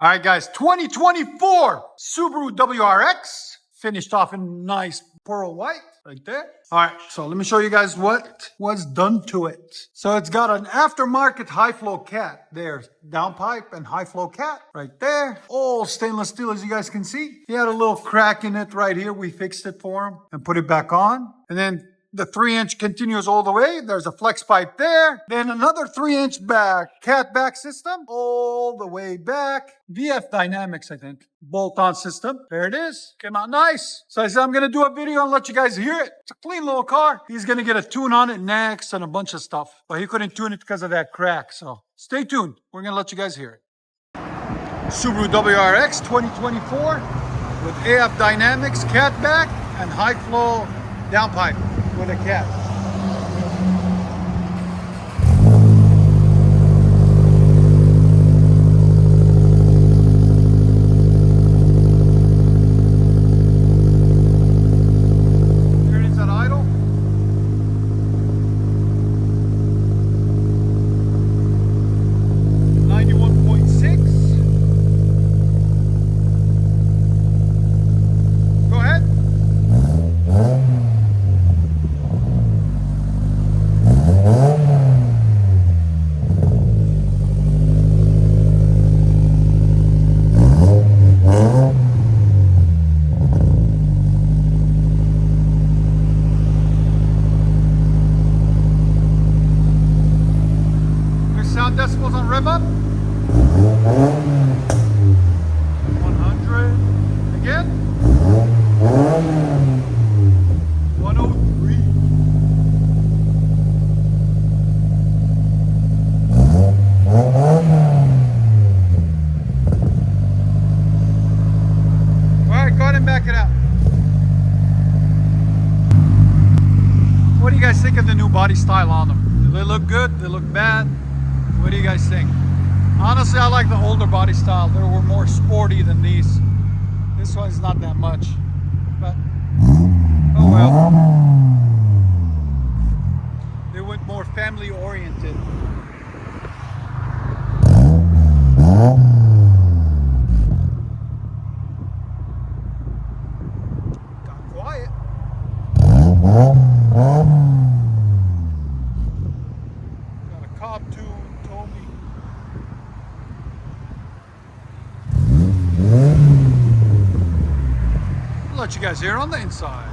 All right, guys, 2024 Subaru WRX. Finished off in nice pearl white right there. All right, so let me show you guys what was done to it. So it's got an aftermarket high flow cat. There's downpipe and high flow cat right there. All stainless steel, as you guys can see. He had a little crack in it right here. We fixed it for him and put it back on. And then the 3-inch continues all the way. There's a flex pipe there. Then another 3-inch back, cat back system all the way back. VF Dynamics, I think. Bolt-on system. There it is. Came out nice. So I said I'm going to do a video and let you guys hear it. It's a clean little car. He's going to get a tune on it next and a bunch of stuff. But he couldn't tune it because of that crack. So stay tuned. We're going to let you guys hear it. Subaru WRX 2024 with AF Dynamics cat back and high flow downpipe with a cat. Here it is at idle. Decibels on rev up. 100. Again. 103. Alright, go ahead and back it out. What do you guys think of the new body style on them? Do they look good? Do they look bad? What do you guys think? Honestly, I like the older body style. They were more sporty than these. This one's not that much, but oh well. They went more family oriented. Got quiet. Got a cob too. I'll let you guys hear it on the inside.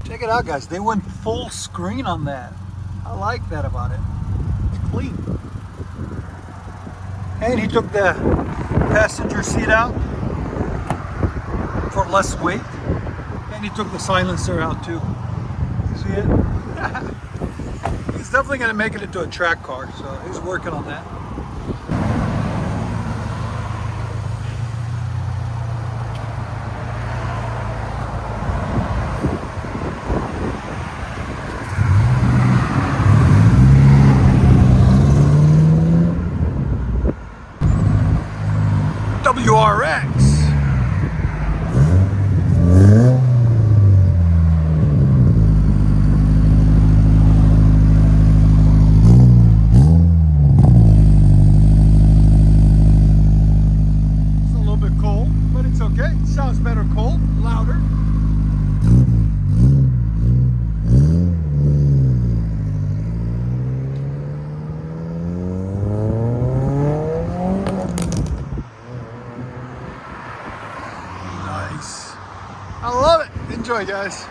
Check it out, guys. They went full screen on that. I like that about it. It's clean. And he took the passenger seat out for less weight. And he took the silencer out too. See it? He's definitely going to make it into a track car, so he's working on that. WRX. It's a little bit cold, but it's okay. It sounds better cold, louder. I love it. Enjoy, guys.